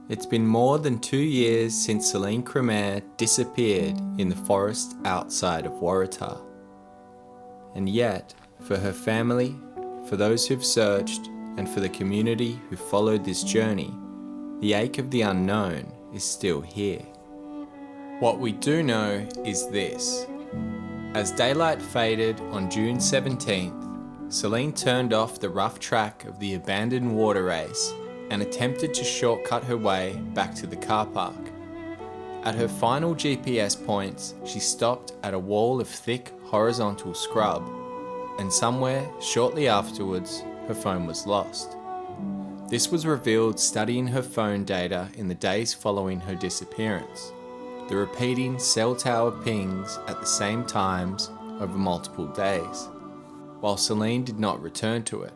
It's been more than 2 years since Céline Cremer disappeared in the forest outside of Waratah. And yet, for her family, for those who've searched, and for the community who followed this journey, the ache of the unknown is still here. What we do know is this. As daylight faded on June 17th, Céline turned off the rough track of the abandoned water race and attempted to shortcut her way back to the car park. At her final GPS points, she stopped at a wall of thick horizontal scrub, and somewhere shortly afterwards, her phone was lost. This was revealed studying her phone data in the days following her disappearance, the repeating cell tower pings at the same times over multiple days, while Céline did not return to it.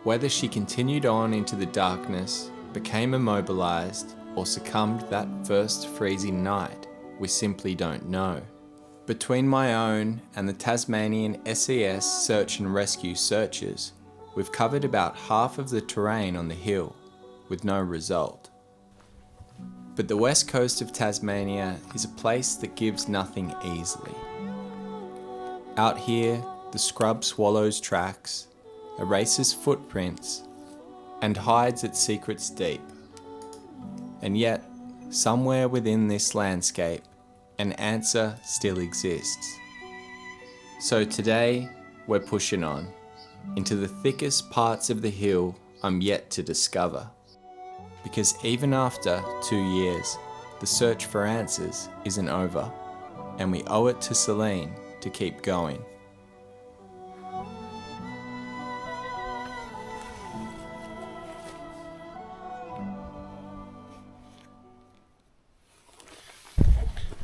Whether she continued on into the darkness, became immobilized, or succumbed that first freezing night, we simply don't know. Between my own and the Tasmanian SES search and rescue searches, we've covered about half of the terrain on the hill, with no result. But the West Coast of Tasmania is a place that gives nothing easily. Out here, the scrub swallows tracks, erases footprints, and hides its secrets deep. And yet, somewhere within this landscape, an answer still exists. So today, we're pushing on, into the thickest parts of the hill I'm yet to discover. Because even after 2 years, the search for answers isn't over, and we owe it to Céline to keep going.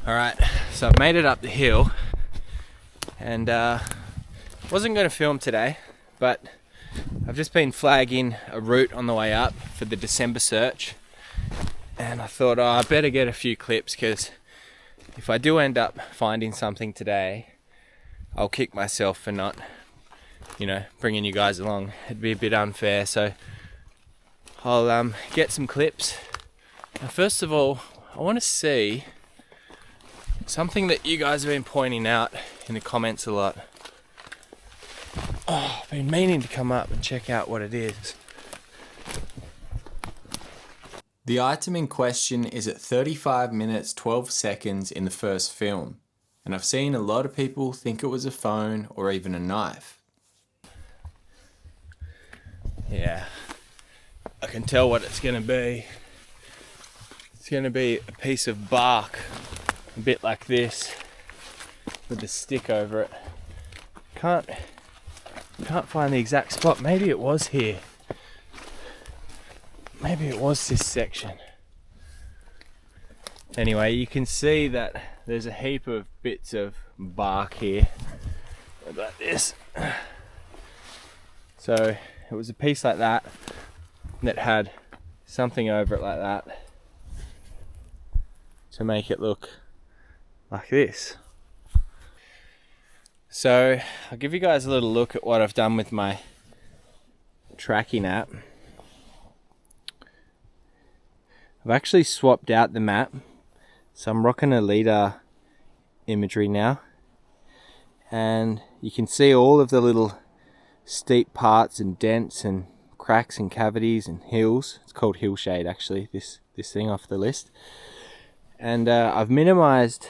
Alright, so I've made it up the hill, and wasn't going to film today, but I've just been flagging a route on the way up for the December search, and I thought, I better get a few clips, because if I do end up finding something today, I'll kick myself for not, bringing you guys along. It'd be a bit unfair, so I'll get some clips. Now, first of all, I want to see something that you guys have been pointing out in the comments a lot. Oh, I've been meaning to come up and check out what it is. The item in question is at 35 minutes 12 seconds in the first film, and I've seen a lot of people think it was a phone or even a knife. Yeah, I can tell what it's going to be. It's going to be a piece of bark, a bit like this, with a stick over it. Can't find the exact spot. Maybe it was here. Maybe it was this section. Anyway, you can see that there's a heap of bits of bark here, like this. So it was a piece like that had something over it like that to make it look like this. So I'll give you guys a little look at what I've done with my tracking app. I've actually swapped out the map, so I'm rocking a LiDAR imagery now, and you can see all of the little steep parts and dents and cracks and cavities and hills. It's called hill shade, actually, this thing off the list. And I've minimized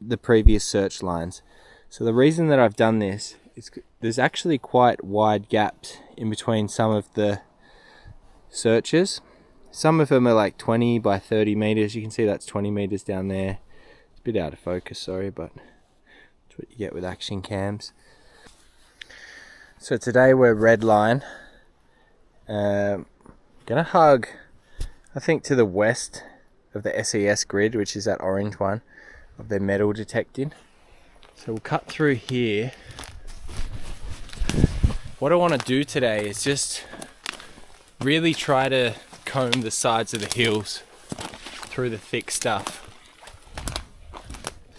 the previous search lines. So the reason that I've done this is there's actually quite wide gaps in between some of the searches. Some of them are like 20 by 30 meters. You can see that's 20 meters down there. It's a bit out of focus, sorry, but that's what you get with action cams. So today we're red line. Gonna hug, I think, to the west of the SES grid, which is that orange one of their metal detecting. So we'll cut through here. What I want to do today is just really try to comb the sides of the hills through the thick stuff.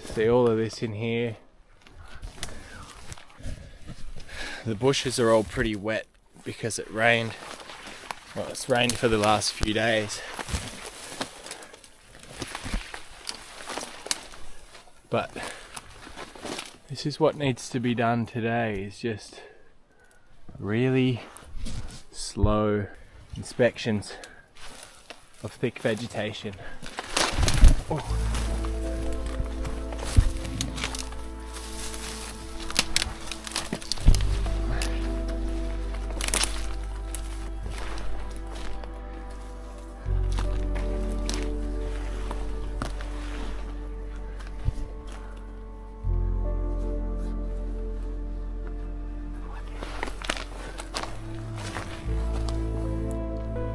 See all of this in here. The bushes are all pretty wet because it rained. Well, it's rained for the last few days. But this is what needs to be done today, is just really slow inspections of thick vegetation. Oh.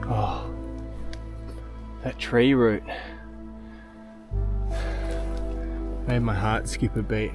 Oh, that tree root made my heart skip a beat.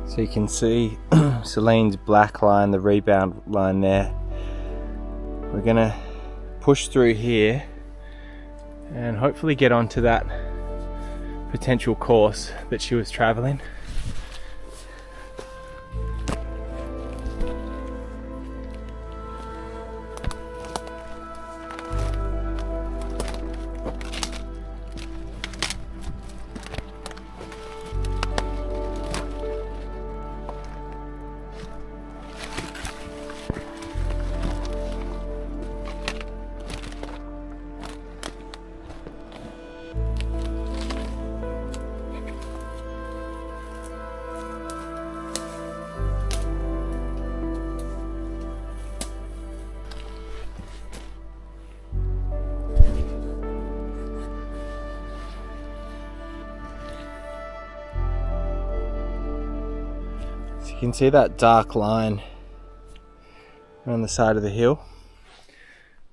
So you can see Celine's black line, the rebound line there. We're gonna push through here and hopefully get onto that potential course that she was traveling. You can see that dark line on the side of the hill.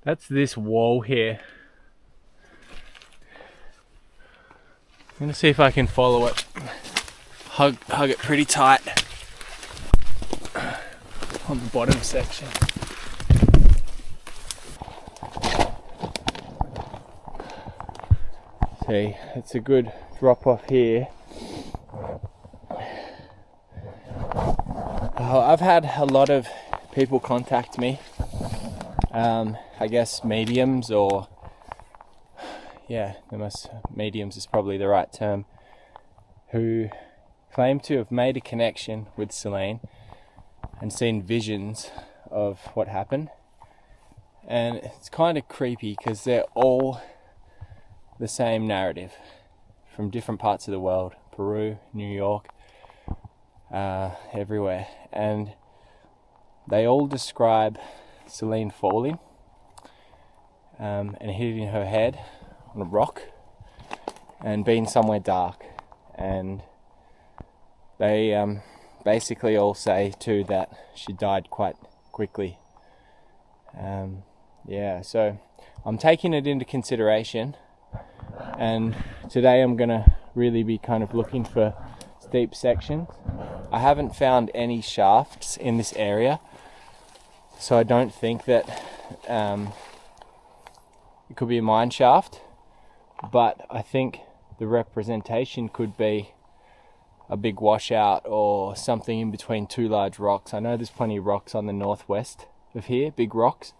That's this wall here. I'm gonna see if I can follow it. Hug it pretty tight on the bottom section. See, it's a good drop off here. I've had a lot of people contact me, I guess mediums, or mediums is probably the right term, who claim to have made a connection with Céline and seen visions of what happened. And it's kind of creepy because they're all the same narrative from different parts of the world, Peru, New York, everywhere, and they all describe Céline falling and hitting her head on a rock and being somewhere dark. And they basically all say too that she died quite quickly. So I'm taking it into consideration, and today I'm gonna really be kind of looking for steep sections. I haven't found any shafts in this area, so I don't think that it could be a mine shaft, but I think the representation could be a big washout or something in between two large rocks. I know there's plenty of rocks on the northwest of here, big rocks,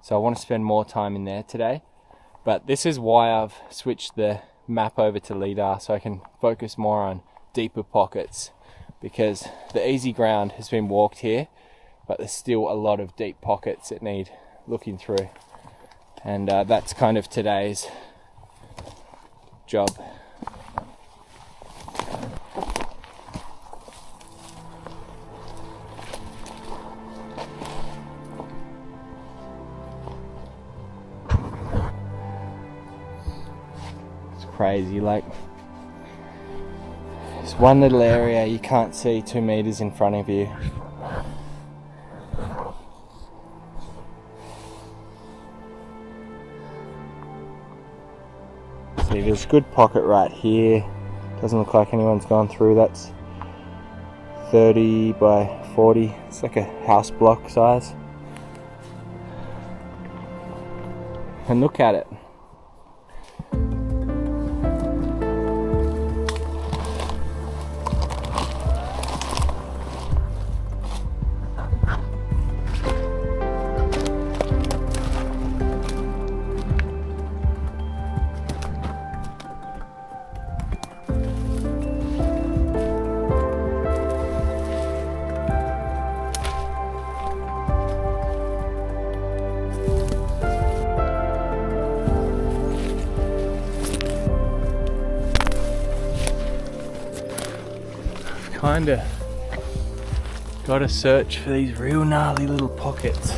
so I want to spend more time in there today. But this is why I've switched the map over to LiDAR, so I can focus more on deeper pockets, because the easy ground has been walked here, but there's still a lot of deep pockets that need looking through, and that's kind of today's job. It's crazy, like it's one little area you can't see 2 meters in front of you. See, there's a good pocket right here. Doesn't look like anyone's gone through. That's 30 by 40. It's like a house block size. and look at it. Kinda gotta search for these real gnarly little pockets.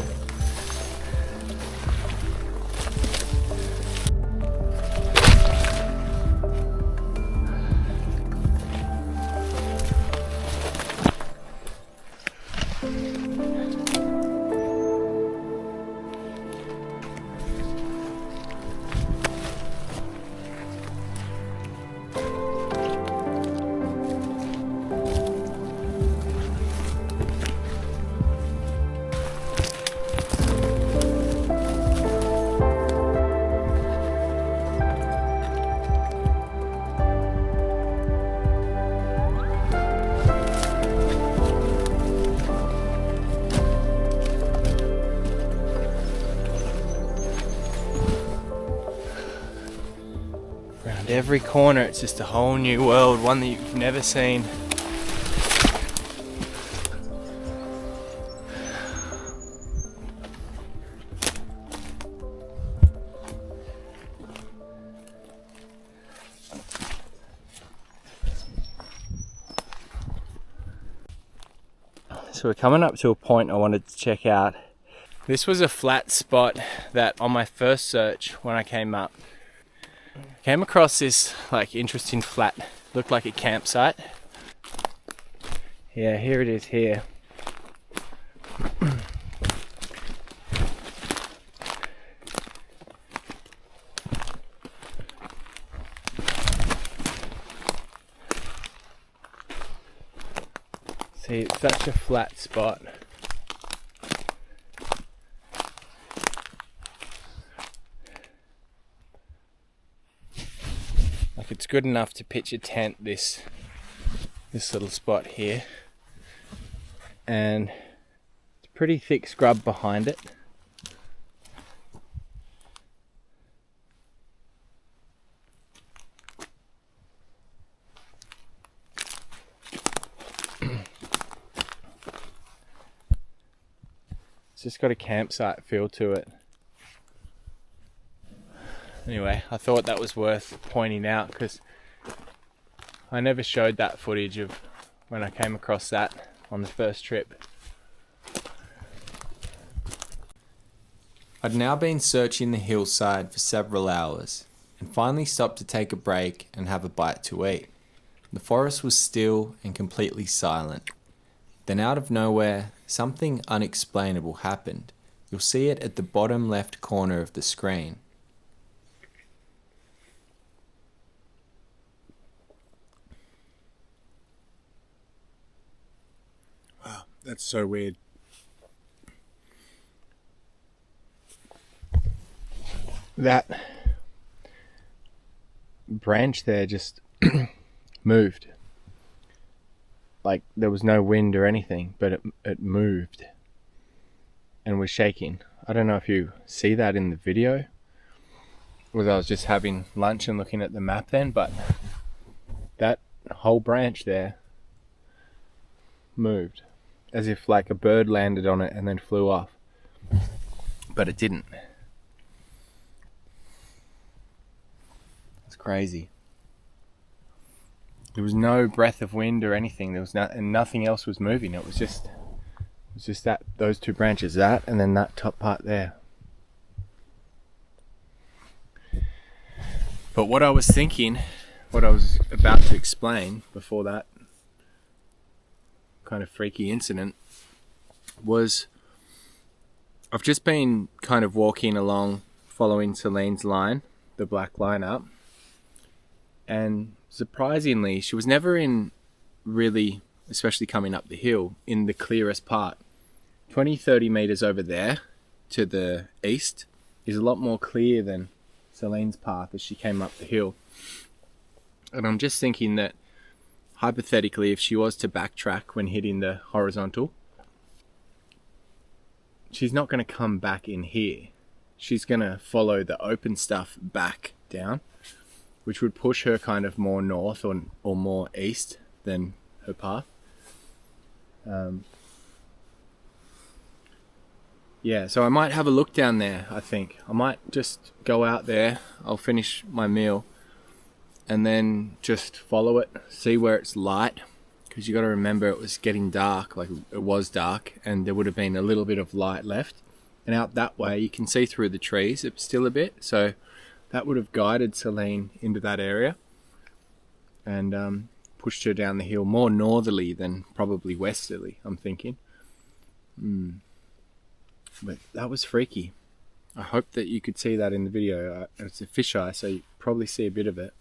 Every corner it's just a whole new world, one that you've never seen. So we're coming up to a point I wanted to check out. This was a flat spot that on my first search when I came up, came across this like interesting flat, looked like a campsite. Yeah, here it is here. See, it's such a flat spot. It's good enough to pitch a tent, this little spot here, and it's pretty thick scrub behind it. It's just got a campsite feel to it. Anyway, I thought that was worth pointing out because I never showed that footage of when I came across that on the first trip. I'd now been searching the hillside for several hours and finally stopped to take a break and have a bite to eat. The forest was still and completely silent. Then out of nowhere, something unexplainable happened. You'll see it at the bottom left corner of the screen. Wow, that's so weird. That branch there just moved. Like there was no wind or anything, but it moved and was shaking. I don't know if you see that in the video, because I was just having lunch and looking at the map then, but that whole branch there moved as if like a bird landed on it and then flew off, but it didn't. It's crazy. There was no breath of wind or anything. There was and nothing else was moving. It was just that, those two branches, that and then that top part there. But what I was thinking, what I was about to explain before that kind of freaky incident was, I've just been kind of walking along following Celine's line, the black line up, and surprisingly she was never in really, especially coming up the hill, in the clearest part. 20-30 meters over there to the east is a lot more clear than Celine's path as she came up the hill. And I'm just thinking that hypothetically, if she was to backtrack when hitting the horizontal, she's not going to come back in here. She's going to follow the open stuff back down, which would push her kind of more north or more east than her path. Yeah, so I might have a look down there, I think. I might just go out there, I'll finish my meal, and then just follow it, see where it's light, because you got to remember it was getting dark, like it was dark, and there would have been a little bit of light left. And out that way, you can see through the trees still a bit, so that would have guided Celine into that area and pushed her down the hill more northerly than probably westerly, I'm thinking. But that was freaky. I hope that you could see that in the video. It's a fisheye, so you probably see a bit of it.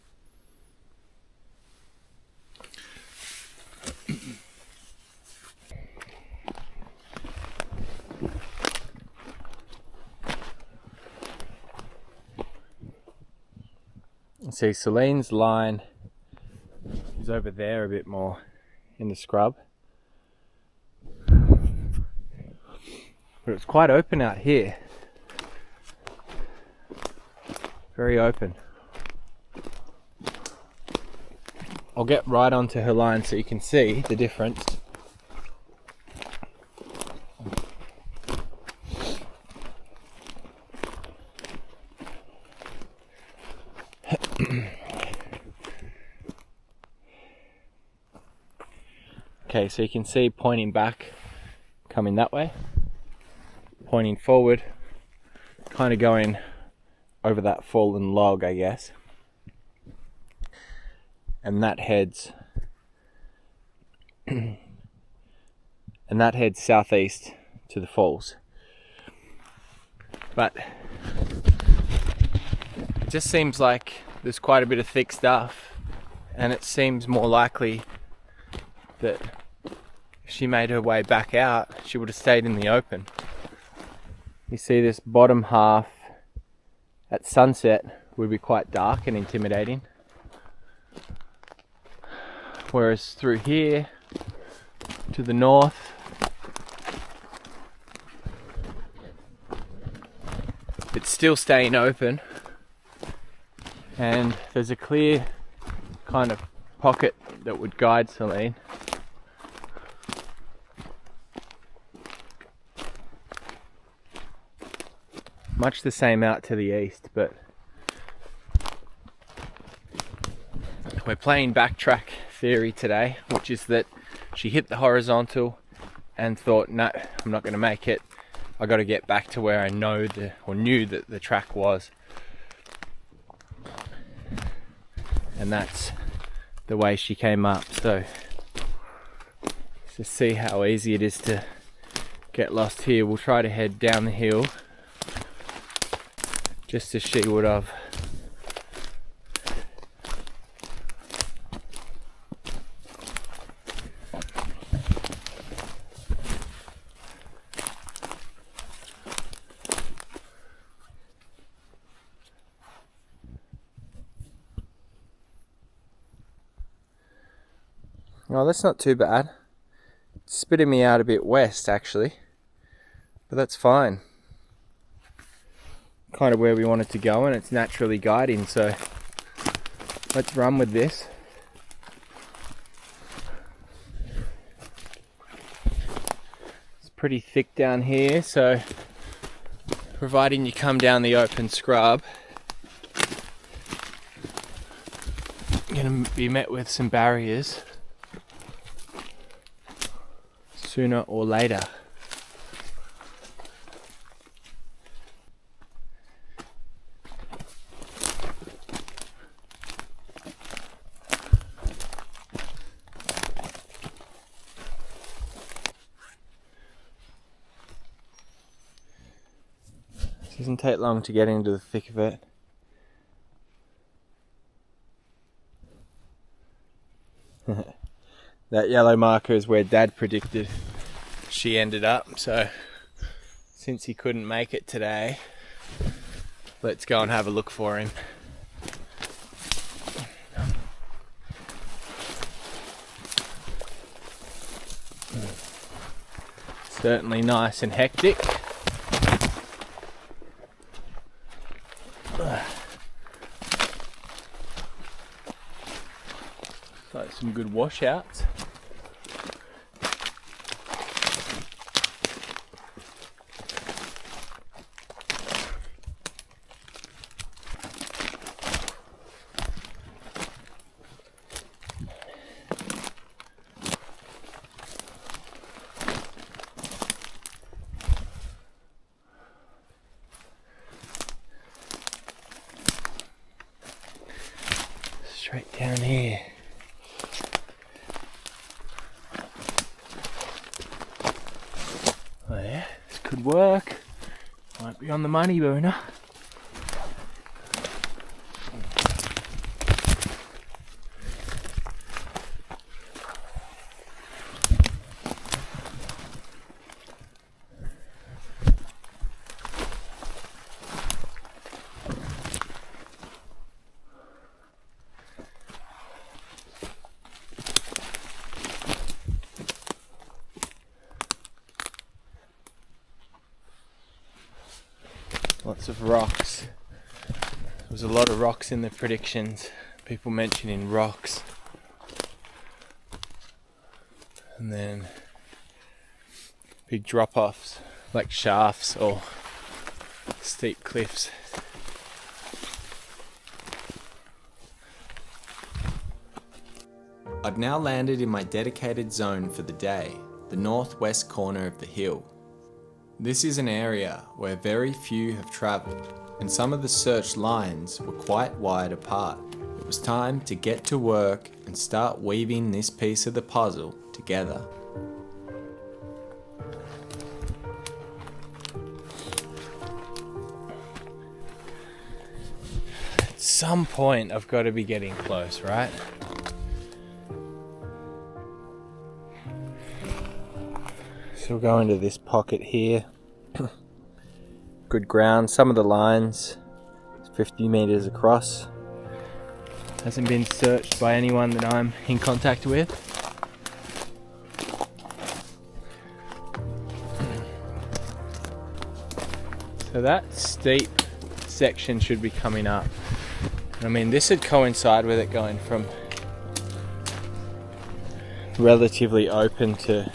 See, Celine's line is over there a bit more in the scrub. But it's quite open out here. Very open. I'll get right onto her line so you can see the difference. Okay, so you can see pointing back, coming that way. Pointing forward, kind of going over that fallen log, I guess. And that heads southeast to the falls. But it just seems like there's quite a bit of thick stuff, and it seems more likely that if she made her way back out, she would have stayed in the open. You see this bottom half at sunset would be quite dark and intimidating. Whereas through here to the north, it's still staying open, and there's a clear kind of pocket that would guide Celine. Much the same out to the east, but we're playing backtrack theory today, which is that she hit the horizontal and thought, no, I'm not going to make it. I got to get back to where I knew that the track was. And that's the way she came up. So let's just see how easy it is to get lost here. We'll try to head down the hill just as she would have. Oh, that's not too bad. It's spitting me out a bit west actually, but that's fine. Kind of where we want it to go, and it's naturally guiding, so let's run with this. It's pretty thick down here, so providing you come down the open scrub, you're going to be met with some barriers sooner or later. Doesn't take long to get into the thick of it. That yellow marker is where Dad predicted she ended up, so since he couldn't make it today, Let's go and have a look for him. Certainly nice and hectic. Like some good washouts. Straight down here. Oh yeah, this could work. Might be on the money, Boona. Lots of rocks. There was a lot of rocks in the predictions. People mentioning rocks. And then big drop-offs, like shafts or steep cliffs. I'd now landed in my dedicated zone for the day, the northwest corner of the hill. This is an area where very few have travelled, and some of the search lines were quite wide apart. It was time to get to work and start weaving this piece of the puzzle together. At some point I've got to be getting close, right? So we'll go into this pocket here. Good ground. Some of the lines, it's 50 meters across. Hasn't been searched by anyone that I'm in contact with. So that steep section should be coming up. I mean, this would coincide with it going from relatively open to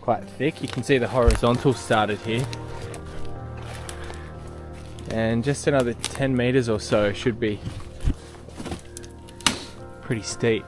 quite thick. You can see the horizontal started here. And just another 10 meters or so should be pretty steep.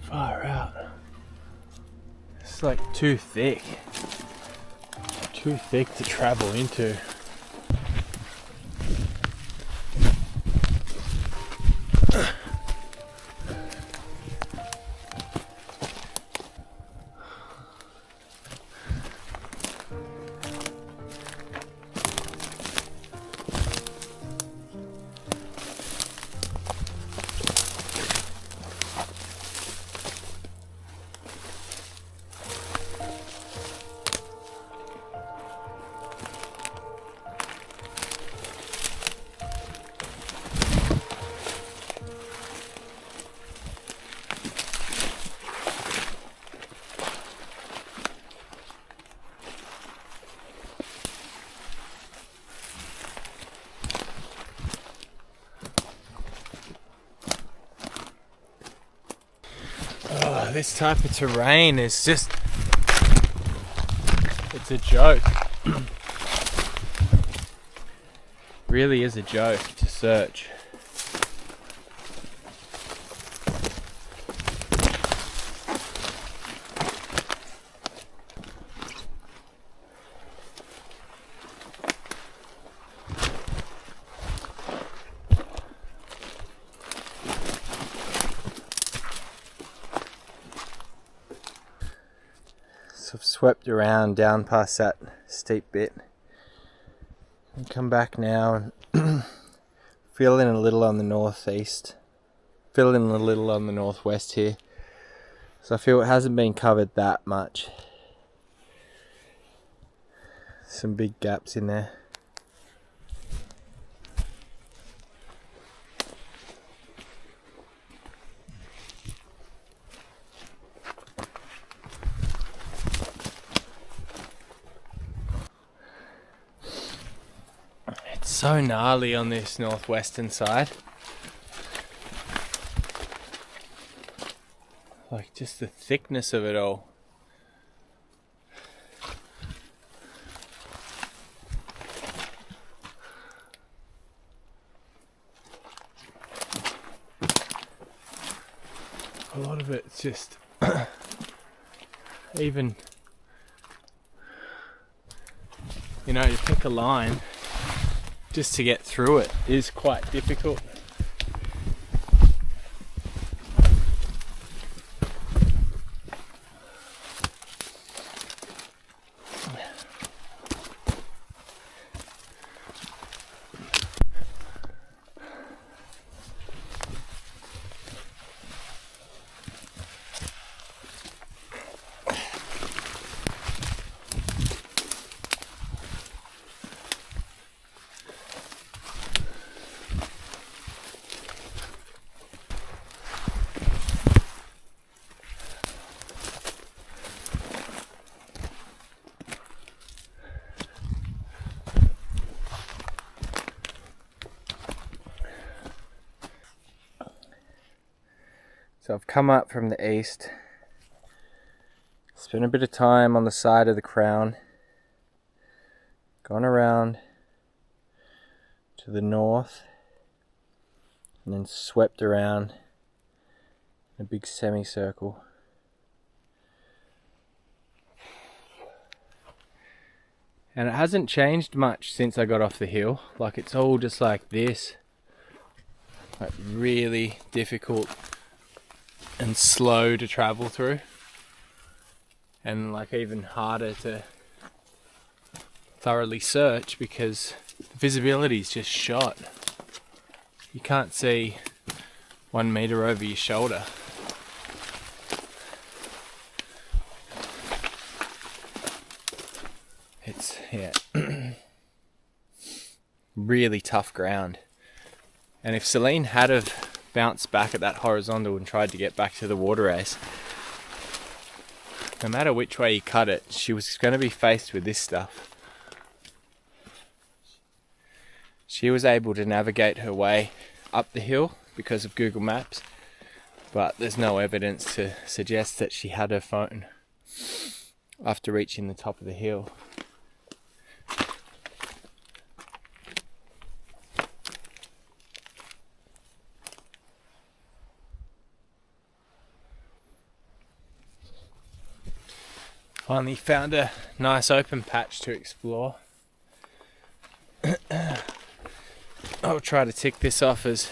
Far out. It's like too thick. Too thick to travel into. This type of terrain is just, it's a joke. Really is a joke to search. So I've swept around down past that steep bit and come back now and fill in a little on the northeast, fill in a little on the northwest here. So I feel it hasn't been covered that much. Some big gaps in there. It's so gnarly on this northwestern side. Like just the thickness of it all. A lot of it's just even, you know, to pick a line just to get through it is quite difficult. So I've come up from the east, spent a bit of time on the side of the crown, gone around to the north, and then swept around in a big semicircle. And it hasn't changed much since I got off the hill. Like, it's all just like this, like really difficult and slow to travel through, and like even harder to thoroughly search because the visibility is just shot. You can't see 1 meter over your shoulder. It's really tough ground. And if Céline had have bounced back at that horizontal and tried to get back to the water race, no matter which way you cut it, she was going to be faced with this stuff. She was able to navigate her way up the hill because of Google Maps, but there's no evidence to suggest that she had her phone after reaching the top of the hill. Finally found a nice open patch to explore. I'll try to tick this off as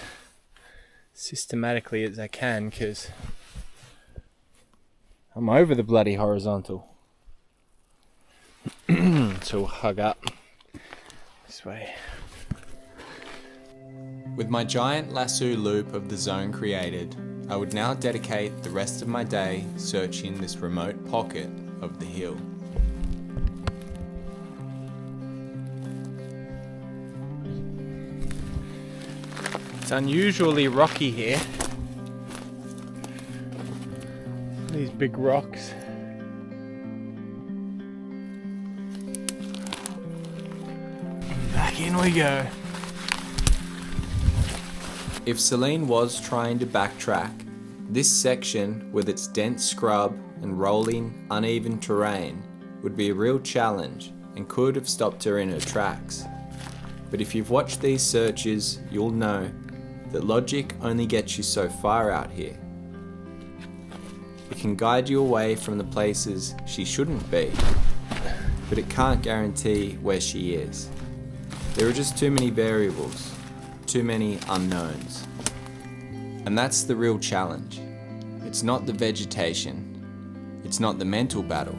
systematically as I can because I'm over the bloody horizontal. So we'll hug up this way. With my giant lasso loop of the zone created, I would now dedicate the rest of my day searching this remote pocket of the hill. It's unusually rocky here. These big rocks. Back in we go. If Céline was trying to backtrack, this section with its dense scrub and rolling, uneven terrain would be a real challenge and could have stopped her in her tracks. But if you've watched these searches, you'll know that logic only gets you so far out here. It can guide you away from the places she shouldn't be, but it can't guarantee where she is. There are just too many variables, too many unknowns. And that's the real challenge. It's not the vegetation, it's not the mental battle,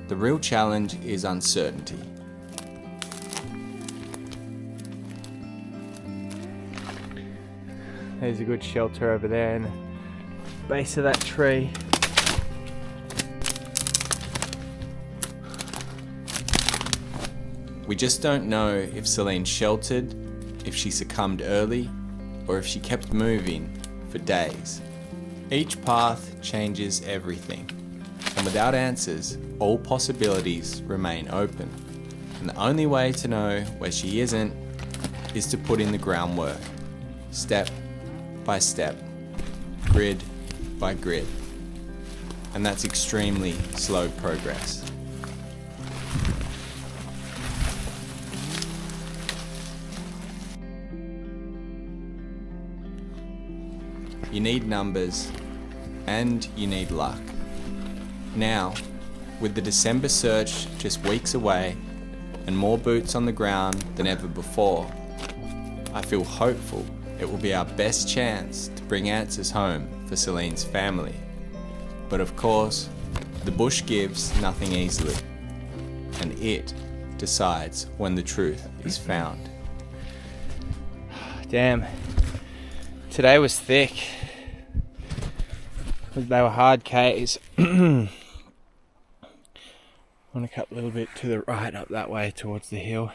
The real challenge is uncertainty. There's a good shelter over there in the base of that tree. We just don't know if Celine sheltered, if she succumbed early, or if she kept moving for days. Each path changes everything, and without answers, all possibilities remain open. And the only way to know where she isn't is to put in the groundwork, step by step, grid by grid. And that's extremely slow progress. You need numbers, and you need luck. Now, with the December search just weeks away, and more boots on the ground than ever before, I feel hopeful it will be our best chance to bring answers home for Celine's family. But of course, the bush gives nothing easily, and it decides when the truth is found. Damn, today was thick. They were hard Ks. I want to cut a little bit to the right up that way towards the hill.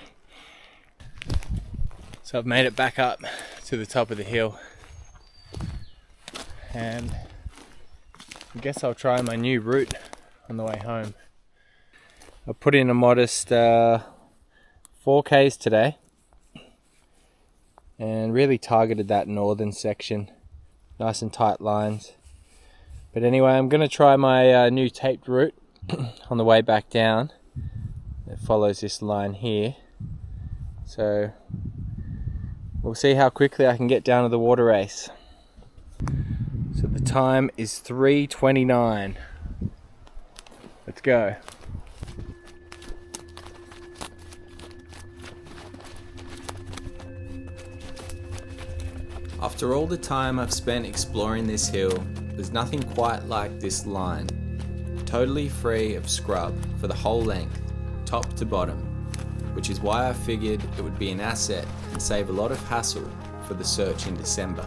So I've made it back up to the top of the hill, and I guess I'll try my new route on the way home. I put in a modest 4Ks today and really targeted that northern section, nice and tight lines. But anyway, I'm going to try my new taped route on the way back down. It follows this line here. So we'll see how quickly I can get down to the water race. So the time is 3:29. Let's go. After all the time I've spent exploring this hill, there's nothing quite like this line. Totally free of scrub for the whole length, top to bottom, which is why I figured it would be an asset and save a lot of hassle for the search in December.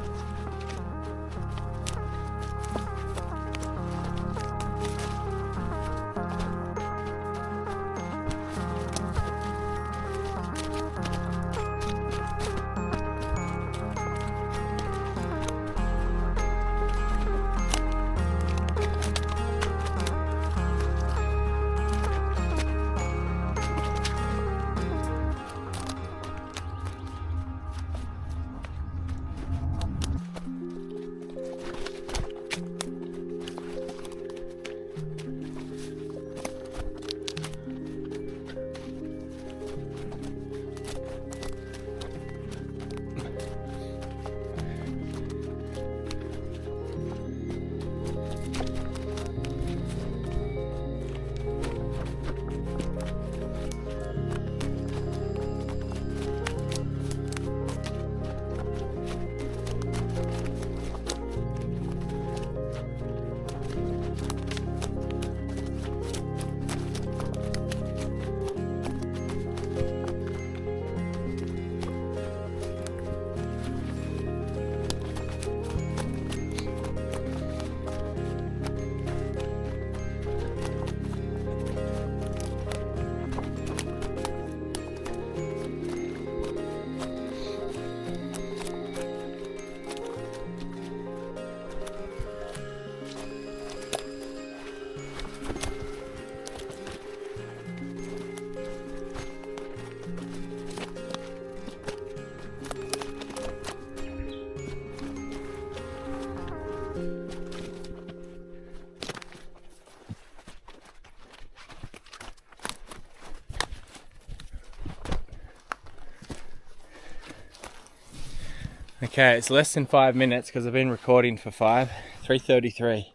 Okay, it's less than 5 minutes because I've been recording for 3:33.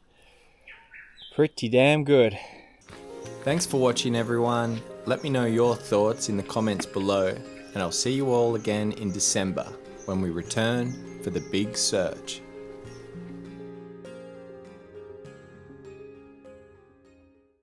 Pretty damn good. Thanks for watching, everyone. Let me know your thoughts in the comments below, and I'll see you all again in December when we return for the big search.